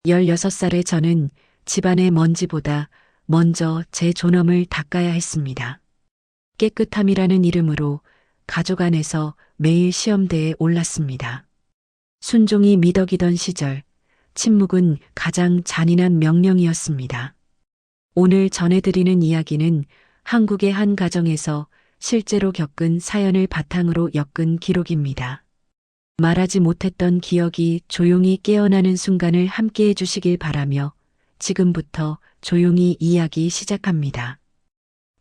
16살의 저는 집안의 먼지보다 먼저 제 존엄을 닦아야 했습니다. 깨끗함이라는 이름으로 가족 안에서 매일 시험대에 올랐습니다. 순종이 미덕이던 시절, 침묵은 가장 잔인한 명령이었습니다. 오늘 전해드리는 이야기는 한국의 한 가정에서 실제로 겪은 사연을 바탕으로 엮은 기록입니다. 말하지 못했던 기억이 조용히 깨어나는 순간을 함께 해주시길 바라며 지금부터 조용히 이야기 시작합니다.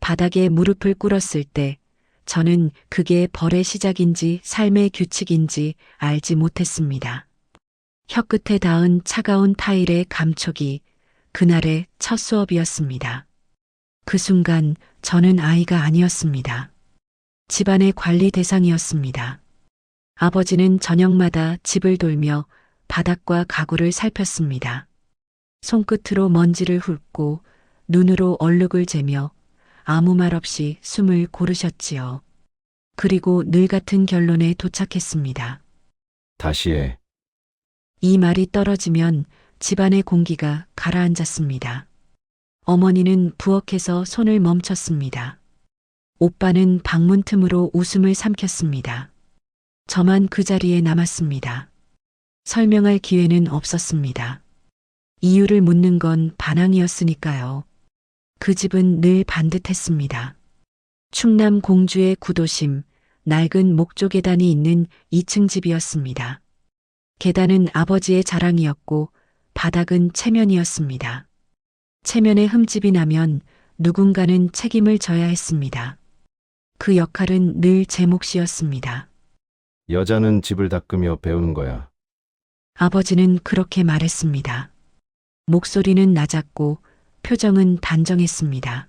바닥에 무릎을 꿇었을 때 저는 그게 벌의 시작인지 삶의 규칙인지 알지 못했습니다. 혀끝에 닿은 차가운 타일의 감촉이 그날의 첫 수업이었습니다. 그 순간 저는 아이가 아니었습니다. 집안의 관리 대상이었습니다. 아버지는 저녁마다 집을 돌며 바닥과 가구를 살폈습니다. 손끝으로 먼지를 훑고 눈으로 얼룩을 재며 아무 말 없이 숨을 고르셨지요. 그리고 늘 같은 결론에 도착했습니다. 다시 해. 이 말이 떨어지면 집안의 공기가 가라앉았습니다. 어머니는 부엌에서 손을 멈췄습니다. 오빠는 방문 틈으로 웃음을 삼켰습니다. 저만 그 자리에 남았습니다. 설명할 기회는 없었습니다. 이유를 묻는 건 반항이었으니까요. 그 집은 늘 반듯했습니다. 충남 공주의 구도심, 낡은 목조 계단이 있는 2층 집이었습니다. 계단은 아버지의 자랑이었고 바닥은 체면이었습니다. 체면에 흠집이 나면 누군가는 책임을 져야 했습니다. 그 역할은 늘 제 몫이었습니다. 여자는 집을 닦으며 배우는 거야. 아버지는 그렇게 말했습니다. 목소리는 낮았고 표정은 단정했습니다.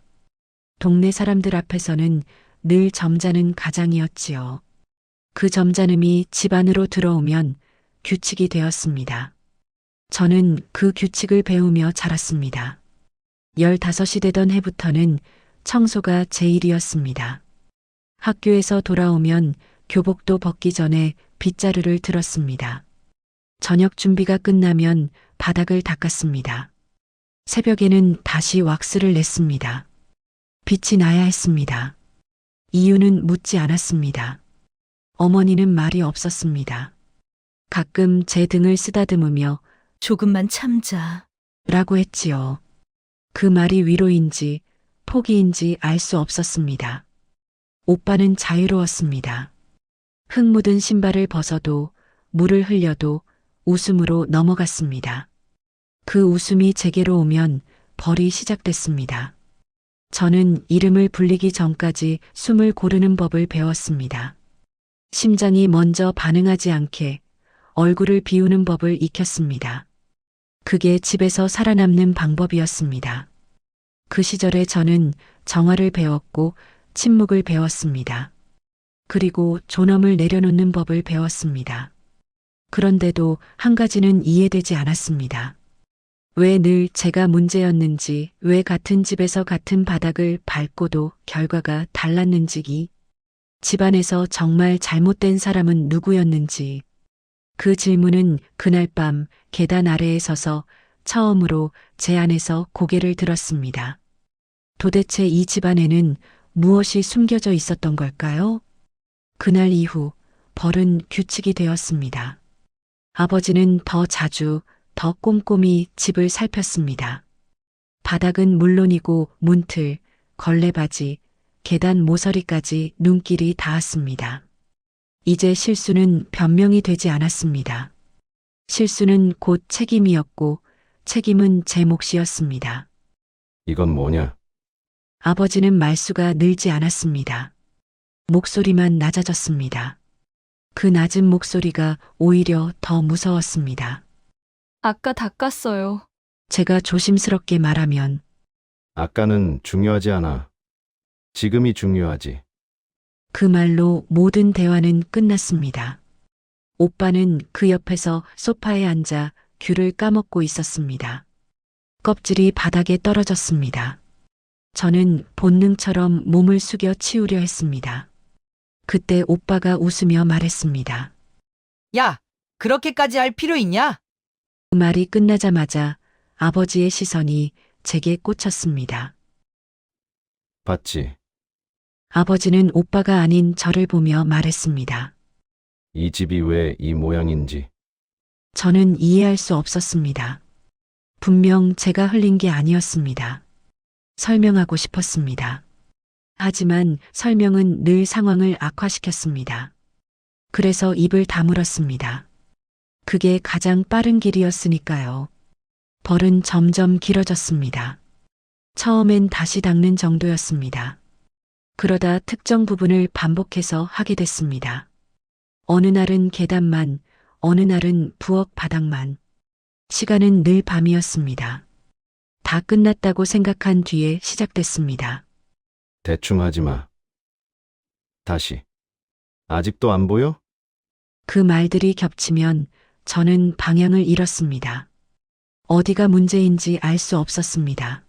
동네 사람들 앞에서는 늘 점잖은 가장이었지요. 그 점잖음이 집 안으로 들어오면 규칙이 되었습니다. 저는 그 규칙을 배우며 자랐습니다. 15이 되던 해부터는 청소가 제 일이었습니다. 학교에서 돌아오면 교복도 벗기 전에 빗자루를 들었습니다. 저녁 준비가 끝나면 바닥을 닦았습니다. 새벽에는 다시 왁스를 냈습니다. 빛이 나야 했습니다. 이유는 묻지 않았습니다. 어머니는 말이 없었습니다. 가끔 제 등을 쓰다듬으며 조금만 참자. 라고 했지요. 그 말이 위로인지 포기인지 알 수 없었습니다. 오빠는 자유로웠습니다. 흙 묻은 신발을 벗어도 물을 흘려도 웃음으로 넘어갔습니다. 그 웃음이 제게로 오면 벌이 시작됐습니다. 저는 이름을 불리기 전까지 숨을 고르는 법을 배웠습니다. 심장이 먼저 반응하지 않게 얼굴을 비우는 법을 익혔습니다. 그게 집에서 살아남는 방법이었습니다. 그 시절에 저는 정화를 배웠고 침묵을 배웠습니다. 그리고 존엄을 내려놓는 법을 배웠습니다. 그런데도 한 가지는 이해되지 않았습니다. 왜 늘 제가 문제였는지, 왜 같은 집에서 같은 바닥을 밟고도 결과가 달랐는지, 집안에서 정말 잘못된 사람은 누구였는지, 그 질문은 그날 밤 계단 아래에 서서 처음으로 제 안에서 고개를 들었습니다. 도대체 이 집안에는 무엇이 숨겨져 있었던 걸까요? 그날 이후 벌은 규칙이 되었습니다. 아버지는 더 자주, 더 꼼꼼히 집을 살폈습니다. 바닥은 물론이고 문틀, 걸레바지, 계단 모서리까지 눈길이 닿았습니다. 이제 실수는 변명이 되지 않았습니다. 실수는 곧 책임이었고 책임은 제 몫이었습니다. 이건 뭐냐? 아버지는 말수가 늘지 않았습니다. 목소리만 낮아졌습니다. 그 낮은 목소리가 오히려 더 무서웠습니다. 아까 닦았어요. 제가 조심스럽게 말하면 아까는 중요하지 않아. 지금이 중요하지. 그 말로 모든 대화는 끝났습니다. 오빠는 그 옆에서 소파에 앉아 귤을 까먹고 있었습니다. 껍질이 바닥에 떨어졌습니다. 저는 본능처럼 몸을 숙여 치우려 했습니다. 그때 오빠가 웃으며 말했습니다. 야, 그렇게까지 할 필요 있냐? 말이 끝나자마자 아버지의 시선이 제게 꽂혔습니다. 봤지? 아버지는 오빠가 아닌 저를 보며 말했습니다. 이 집이 왜 이 모양인지. 저는 이해할 수 없었습니다. 분명 제가 흘린 게 아니었습니다. 설명하고 싶었습니다. 하지만 설명은 늘 상황을 악화시켰습니다. 그래서 입을 다물었습니다. 그게 가장 빠른 길이었으니까요. 벌은 점점 길어졌습니다. 처음엔 다시 닦는 정도였습니다. 그러다 특정 부분을 반복해서 하게 됐습니다. 어느 날은 계단만, 어느 날은 부엌 바닥만. 시간은 늘 밤이었습니다. 다 끝났다고 생각한 뒤에 시작됐습니다. 대충 하지 마. 다시. 아직도 안 보여? 그 말들이 겹치면 저는 방향을 잃었습니다. 어디가 문제인지 알 수 없었습니다.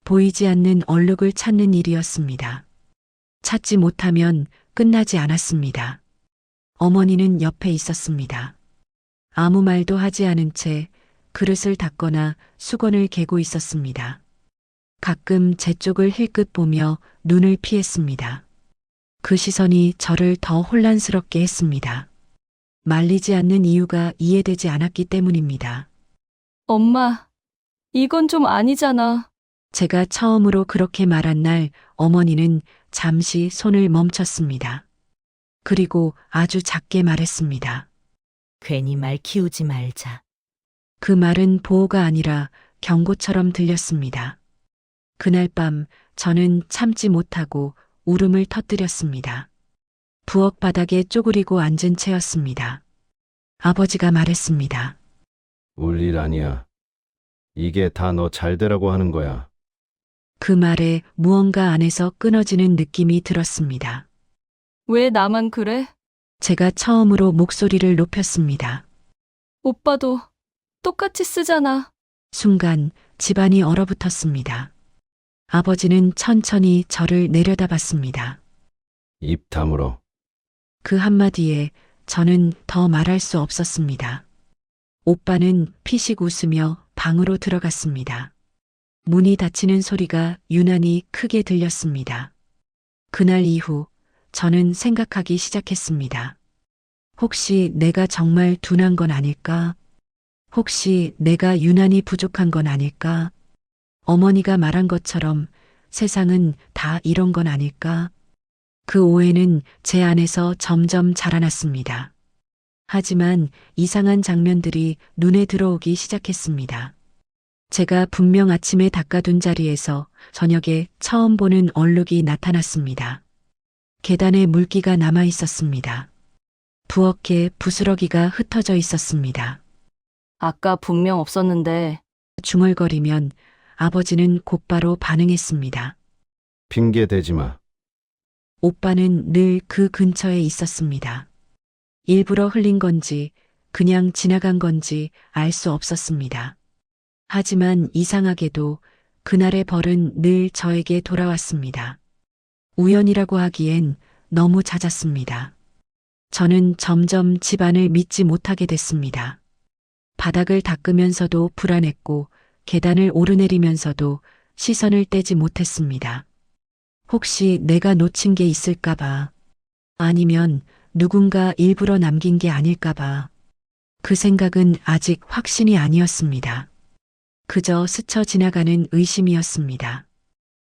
보이지 않는 얼룩을 찾는 일이었습니다. 찾지 못하면 끝나지 않았습니다. 어머니는 옆에 있었습니다. 아무 말도 하지 않은 채 그릇을 닦거나 수건을 개고 있었습니다. 가끔 제 쪽을 힐끗 보며 눈을 피했습니다. 그 시선이 저를 더 혼란스럽게 했습니다. 말리지 않는 이유가 이해되지 않았기 때문입니다. 엄마, 이건 좀 아니잖아. 제가 처음으로 그렇게 말한 날 어머니는 잠시 손을 멈췄습니다. 그리고 아주 작게 말했습니다. 괜히 말 키우지 말자. 그 말은 보호가 아니라 경고처럼 들렸습니다. 그날 밤 저는 참지 못하고 울음을 터뜨렸습니다. 부엌 바닥에 쪼그리고 앉은 채였습니다. 아버지가 말했습니다. 울 일 아니야. 이게 다 너 잘되라고 하는 거야. 그 말에 무언가 안에서 끊어지는 느낌이 들었습니다. 왜 나만 그래? 제가 처음으로 목소리를 높였습니다. 오빠도 똑같이 쓰잖아. 순간 집안이 얼어붙었습니다. 아버지는 천천히 저를 내려다봤습니다. 입 다물어. 그 한마디에 저는 더 말할 수 없었습니다. 오빠는 피식 웃으며 방으로 들어갔습니다. 문이 닫히는 소리가 유난히 크게 들렸습니다. 그날 이후 저는 생각하기 시작했습니다. 혹시 내가 정말 둔한 건 아닐까? 혹시 내가 유난히 부족한 건 아닐까? 어머니가 말한 것처럼 세상은 다 이런 건 아닐까? 그 오해는 제 안에서 점점 자라났습니다. 하지만 이상한 장면들이 눈에 들어오기 시작했습니다. 제가 분명 아침에 닦아둔 자리에서 저녁에 처음 보는 얼룩이 나타났습니다. 계단에 물기가 남아 있었습니다. 부엌에 부스러기가 흩어져 있었습니다. 아까 분명 없었는데. 중얼거리면 아버지는 곧바로 반응했습니다. 핑계 대지 마. 오빠는 늘 그 근처에 있었습니다. 일부러 흘린 건지 그냥 지나간 건지 알 수 없었습니다. 하지만 이상하게도 그날의 벌은 늘 저에게 돌아왔습니다. 우연이라고 하기엔 너무 잦았습니다. 저는 점점 집안을 믿지 못하게 됐습니다. 바닥을 닦으면서도 불안했고 계단을 오르내리면서도 시선을 떼지 못했습니다. 혹시 내가 놓친 게 있을까봐, 아니면 누군가 일부러 남긴 게 아닐까봐. 그 생각은 아직 확신이 아니었습니다. 그저 스쳐 지나가는 의심이었습니다.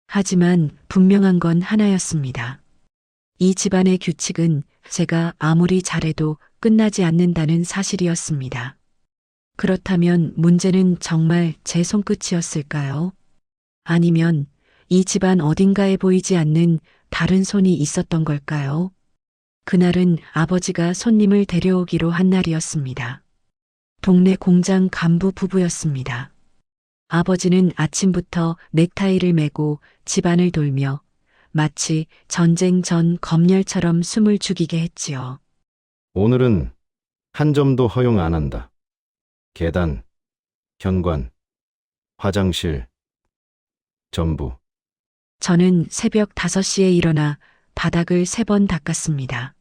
하지만 분명한 건 하나였습니다. 이 집안의 규칙은 제가 아무리 잘해도 끝나지 않는다는 사실이었습니다. 그렇다면 문제는 정말 제 손끝이었을까요? 아니면 이 집안 어딘가에 보이지 않는 다른 손이 있었던 걸까요? 그날은 아버지가 손님을 데려오기로 한 날이었습니다. 동네 공장 간부 부부였습니다. 아버지는 아침부터 넥타이를 매고 집안을 돌며 마치 전쟁 전 검열처럼 숨을 죽이게 했지요. 오늘은 한 점도 허용 안 한다. 계단, 현관, 화장실, 전부. 저는 새벽 5시에 일어나 바닥을 3번 닦았습니다.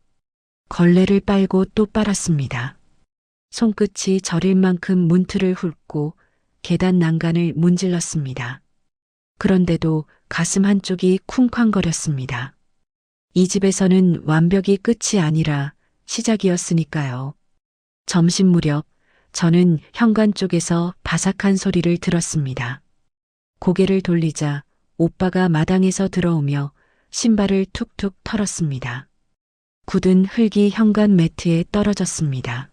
걸레를 빨고 또 빨았습니다. 손끝이 저릴 만큼 문틀을 훑고 계단 난간을 문질렀습니다. 그런데도 가슴 한쪽이 쿵쾅거렸습니다. 이 집에서는 완벽이 끝이 아니라 시작이었으니까요. 점심 무렵 저는 현관 쪽에서 바삭한 소리를 들었습니다. 고개를 돌리자 오빠가 마당에서 들어오며 신발을 툭툭 털었습니다. 굳은 흙이 현관 매트에 떨어졌습니다.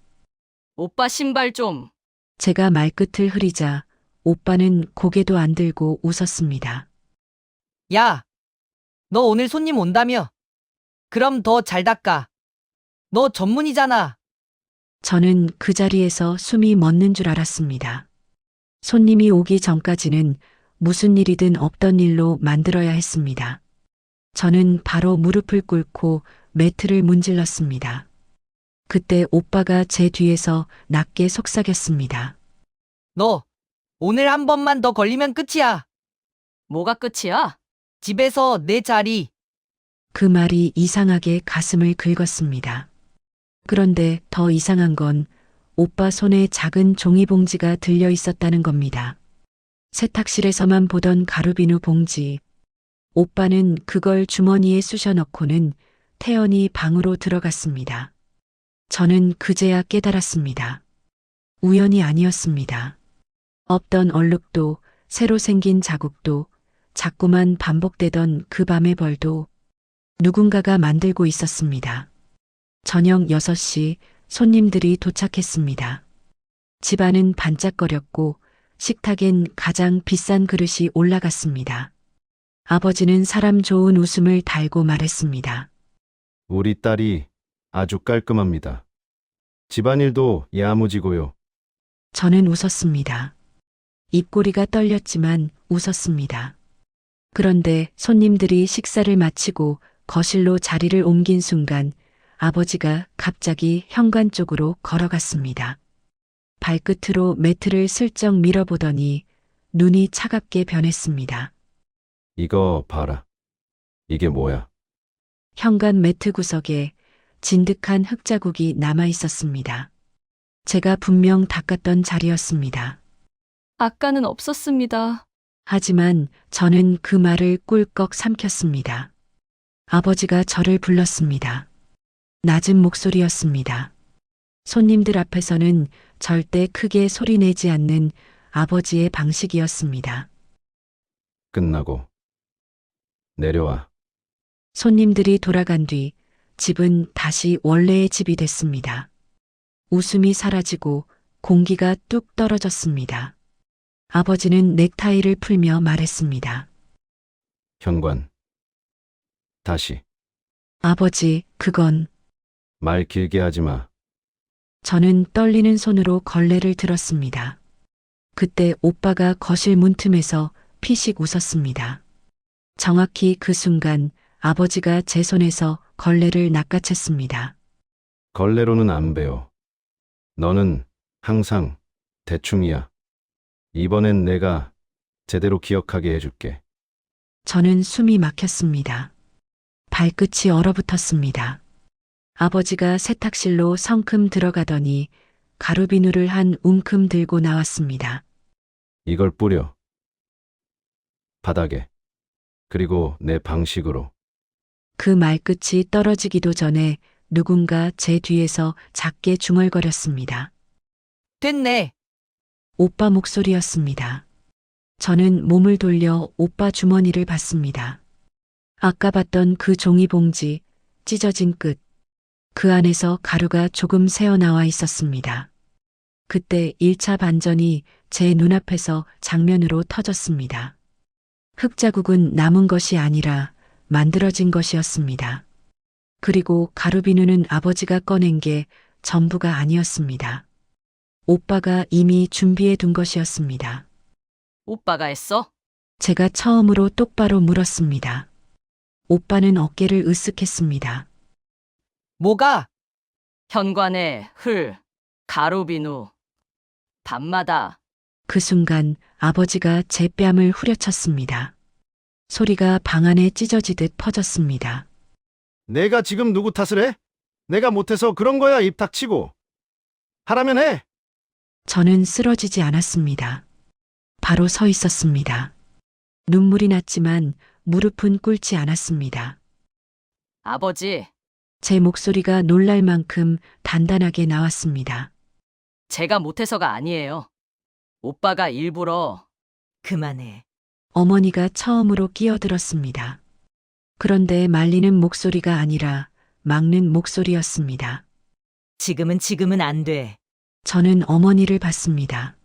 오빠 신발 좀. 제가 말끝을 흐리자 오빠는 고개도 안 들고 웃었습니다. 야, 너 오늘 손님 온다며? 그럼 더 잘 닦아. 너 전문이잖아. 저는 그 자리에서 숨이 멎는 줄 알았습니다. 손님이 오기 전까지는 무슨 일이든 없던 일로 만들어야 했습니다. 저는 바로 무릎을 꿇고 매트를 문질렀습니다. 그때 오빠가 제 뒤에서 낮게 속삭였습니다. 너 오늘 한 번만 더 걸리면 끝이야. 뭐가 끝이야? 집에서 내 자리. 그 말이 이상하게 가슴을 긁었습니다. 그런데 더 이상한 건 오빠 손에 작은 종이봉지가 들려 있었다는 겁니다. 세탁실에서만 보던 가루비누 봉지. 오빠는 그걸 주머니에 쑤셔 넣고는 태연히 방으로 들어갔습니다. 저는 그제야 깨달았습니다. 우연이 아니었습니다. 없던 얼룩도 새로 생긴 자국도 자꾸만 반복되던 그 밤의 벌도 누군가가 만들고 있었습니다. 저녁 6시 손님들이 도착했습니다. 집안은 반짝거렸고 식탁엔 가장 비싼 그릇이 올라갔습니다. 아버지는 사람 좋은 웃음을 달고 말했습니다. 우리 딸이 아주 깔끔합니다. 집안일도 야무지고요. 저는 웃었습니다. 입꼬리가 떨렸지만 웃었습니다. 그런데 손님들이 식사를 마치고 거실로 자리를 옮긴 순간 아버지가 갑자기 현관 쪽으로 걸어갔습니다. 발끝으로 매트를 슬쩍 밀어보더니 눈이 차갑게 변했습니다. 이거 봐라. 이게 뭐야? 현관 매트 구석에 진득한 흙자국이 남아 있었습니다. 제가 분명 닦았던 자리였습니다. 아까는 없었습니다. 하지만 저는 그 말을 꿀꺽 삼켰습니다. 아버지가 저를 불렀습니다. 낮은 목소리였습니다. 손님들 앞에서는 절대 크게 소리내지 않는 아버지의 방식이었습니다. 끝나고 내려와. 손님들이 돌아간 뒤 집은 다시 원래의 집이 됐습니다. 웃음이 사라지고 공기가 뚝 떨어졌습니다. 아버지는 넥타이를 풀며 말했습니다. 현관. 다시. 아버지, 그건. 말 길게 하지 마. 저는 떨리는 손으로 걸레를 들었습니다. 그때 오빠가 거실 문틈에서 피식 웃었습니다. 정확히 그 순간 아버지가 제 손에서 걸레를 낚아챘습니다. 걸레로는 안 배워. 너는 항상 대충이야. 이번엔 내가 제대로 기억하게 해줄게. 저는 숨이 막혔습니다. 발끝이 얼어붙었습니다. 아버지가 세탁실로 성큼 들어가더니 가루비누를 한 움큼 들고 나왔습니다. 이걸 뿌려. 바닥에. 그리고 내 방식으로. 그 말끝이 떨어지기도 전에 누군가 제 뒤에서 작게 중얼거렸습니다. 됐네. 오빠 목소리였습니다. 저는 몸을 돌려 오빠 주머니를 봤습니다. 아까 봤던 그 종이봉지, 찢어진 끝. 그 안에서 가루가 조금 새어나와 있었습니다. 그때 1차 반전이 제 눈앞에서 장면으로 터졌습니다. 흙자국은 남은 것이 아니라 만들어진 것이었습니다. 그리고 가루비누는 아버지가 꺼낸 게 전부가 아니었습니다. 오빠가 이미 준비해 둔 것이었습니다. 오빠가 했어? 제가 처음으로 똑바로 물었습니다. 오빠는 어깨를 으쓱했습니다. 뭐가? 현관에 흘, 가루비누. 밤마다. 그 순간 아버지가 제 뺨을 후려쳤습니다. 소리가 방 안에 찢어지듯 퍼졌습니다. 내가 지금 누구 탓을 해? 내가 못해서 그런 거야, 입 닥치고. 하라면 해! 저는 쓰러지지 않았습니다. 바로 서 있었습니다. 눈물이 났지만 무릎은 꿇지 않았습니다. 아버지, 제 목소리가 놀랄 만큼 단단하게 나왔습니다. 제가 못해서가 아니에요. 오빠가 일부러 그만해. 어머니가 처음으로 끼어들었습니다. 그런데 말리는 목소리가 아니라 막는 목소리였습니다. 지금은 안 돼. 저는 어머니를 봤습니다.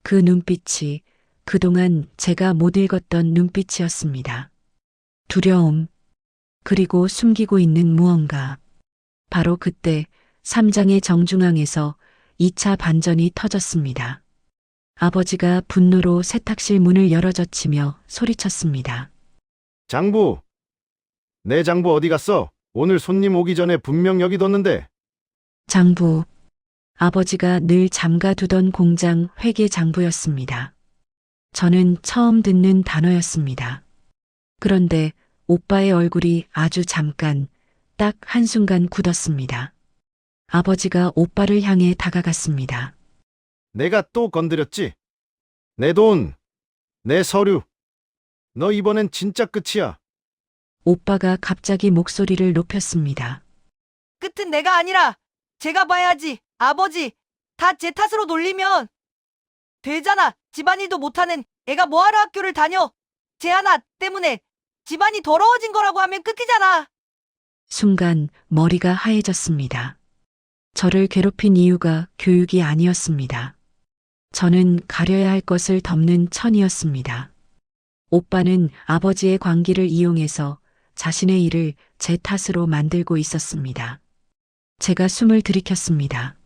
그 눈빛이 그동안 제가 못 읽었던 눈빛이었습니다. 두려움, 그리고 숨기고 있는 무언가. 바로 그때 삼장의 정중앙에서 2차 반전이 터졌습니다. 아버지가 분노로 세탁실 문을 열어젖히며 소리쳤습니다. 장부! 내 장부 어디 갔어? 오늘 손님 오기 전에 분명 여기 뒀는데. 장부. 아버지가 늘 잠가두던 공장 회계 장부였습니다. 저는 처음 듣는 단어였습니다. 그런데 오빠의 얼굴이 아주 잠깐, 딱 한순간 굳었습니다. 아버지가 오빠를 향해 다가갔습니다. 내가 또 건드렸지? 내 돈, 내 서류. 너 이번엔 진짜 끝이야. 오빠가 갑자기 목소리를 높였습니다. 끝은 내가 아니라 제가 봐야지. 아버지, 다 제 탓으로 놀리면 되잖아. 집안일도 못하는 애가 뭐하러 학교를 다녀. 쟤 하나 때문에 집안이 더러워진 거라고 하면 끝이잖아. 순간 머리가 하얘졌습니다. 저를 괴롭힌 이유가 교육이 아니었습니다. 저는 가려야 할 것을 덮는 천이었습니다. 오빠는 아버지의 관계를 이용해서 자신의 일을 제 탓으로 만들고 있었습니다. 제가 숨을 들이켰습니다.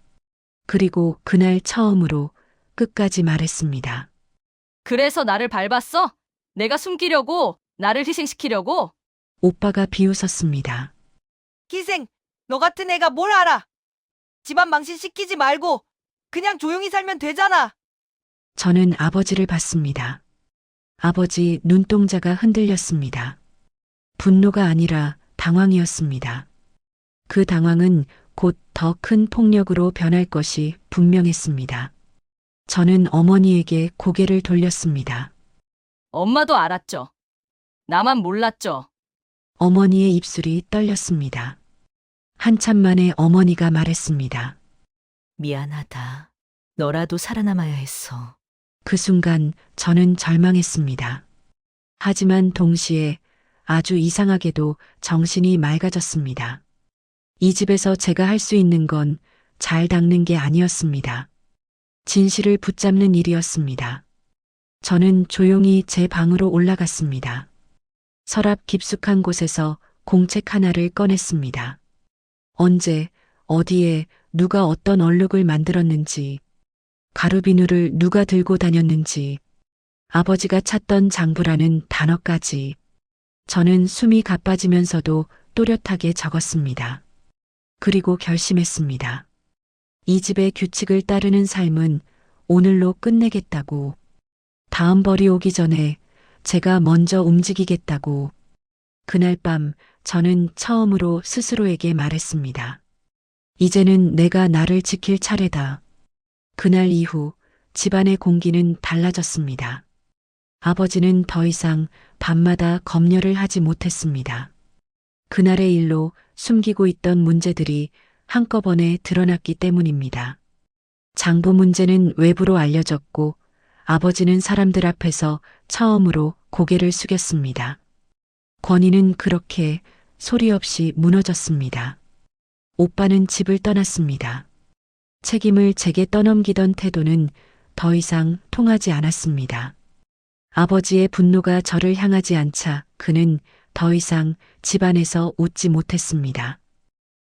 그리고 그날 처음으로 끝까지 말했습니다. 그래서 나를 밟았어? 내가 숨기려고, 나를 희생시키려고? 오빠가 비웃었습니다. 희생, 너 같은 애가 뭘 알아. 집안 망신시키지 말고 그냥 조용히 살면 되잖아. 저는 아버지를 봤습니다. 아버지 눈동자가 흔들렸습니다. 분노가 아니라 당황이었습니다. 그 당황은 곧 더 큰 폭력으로 변할 것이 분명했습니다. 저는 어머니에게 고개를 돌렸습니다. 엄마도 알았죠. 나만 몰랐죠. 어머니의 입술이 떨렸습니다. 한참 만에 어머니가 말했습니다. 미안하다. 너라도 살아남아야 했어. 그 순간 저는 절망했습니다. 하지만 동시에 아주 이상하게도 정신이 맑아졌습니다. 이 집에서 제가 할 수 있는 건 잘 닦는 게 아니었습니다. 진실을 붙잡는 일이었습니다. 저는 조용히 제 방으로 올라갔습니다. 서랍 깊숙한 곳에서 공책 하나를 꺼냈습니다. 언제, 어디에, 누가 어떤 얼룩을 만들었는지, 가루비누를 누가 들고 다녔는지, 아버지가 찾던 장부라는 단어까지. 저는 숨이 가빠지면서도 또렷하게 적었습니다. 그리고 결심했습니다. 이 집의 규칙을 따르는 삶은 오늘로 끝내겠다고. 다음 벌이 오기 전에 제가 먼저 움직이겠다고. 그날 밤 저는 처음으로 스스로에게 말했습니다. 이제는 내가 나를 지킬 차례다. 그날 이후 집안의 공기는 달라졌습니다. 아버지는 더 이상 밤마다 검열을 하지 못했습니다. 그날의 일로 숨기고 있던 문제들이 한꺼번에 드러났기 때문입니다. 장부 문제는 외부로 알려졌고 아버지는 사람들 앞에서 처음으로 고개를 숙였습니다. 권위는 그렇게 소리 없이 무너졌습니다. 오빠는 집을 떠났습니다. 책임을 제게 떠넘기던 태도는 더 이상 통하지 않았습니다. 아버지의 분노가 저를 향하지 않자 그는 더 이상 집안에서 웃지 못했습니다.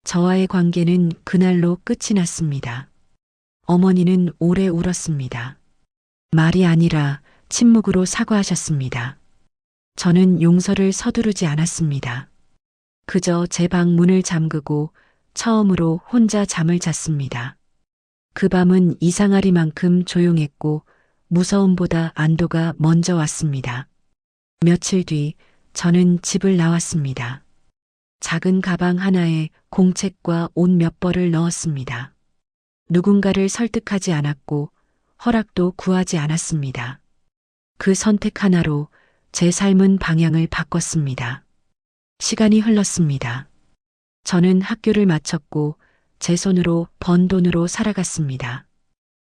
저와의 관계는 그날로 끝이 났습니다. 어머니는 오래 울었습니다. 말이 아니라 침묵으로 사과하셨습니다. 저는 용서를 서두르지 않았습니다. 그저 제 방 문을 잠그고 처음으로 혼자 잠을 잤습니다. 그 밤은 이상하리만큼 조용했고 무서움보다 안도가 먼저 왔습니다. 며칠 뒤 저는 집을 나왔습니다. 작은 가방 하나에 공책과 옷 몇 벌을 넣었습니다. 누군가를 설득하지 않았고 허락도 구하지 않았습니다. 그 선택 하나로 제 삶은 방향을 바꿨습니다. 시간이 흘렀습니다. 저는 학교를 마쳤고 제 손으로 번 돈으로 살아갔습니다.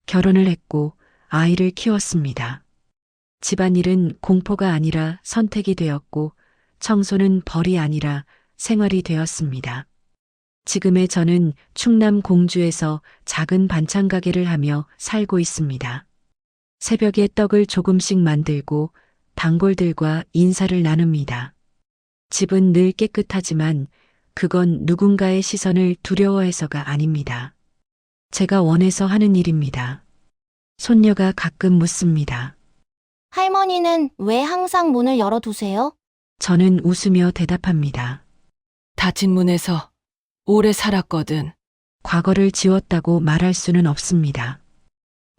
결혼을 했고 아이를 키웠습니다. 집안일은 공포가 아니라 선택이 되었고 청소는 벌이 아니라 생활이 되었습니다. 지금의 저는 충남 공주에서 작은 반찬 가게를 하며 살고 있습니다. 새벽에 떡을 조금씩 만들고 단골들과 인사를 나눕니다. 집은 늘 깨끗하지만 그건 누군가의 시선을 두려워해서가 아닙니다. 제가 원해서 하는 일입니다. 손녀가 가끔 묻습니다. 할머니는 왜 항상 문을 열어두세요? 저는 웃으며 대답합니다. 닫힌 문에서 오래 살았거든. 과거를 지웠다고 말할 수는 없습니다.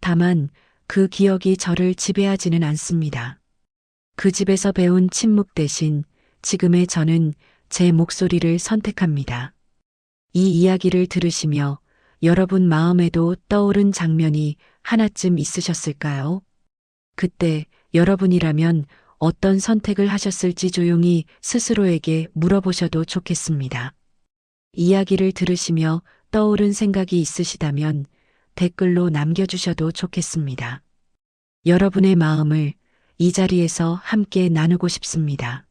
다만 그 기억이 저를 지배하지는 않습니다. 그 집에서 배운 침묵 대신 지금의 저는 제 목소리를 선택합니다. 이 이야기를 들으시며 여러분 마음에도 떠오른 장면이 하나쯤 있으셨을까요? 그때 여러분이라면 어떤 선택을 하셨을지 조용히 스스로에게 물어보셔도 좋겠습니다. 이야기를 들으시며 떠오른 생각이 있으시다면 댓글로 남겨주셔도 좋겠습니다. 여러분의 마음을 이 자리에서 함께 나누고 싶습니다.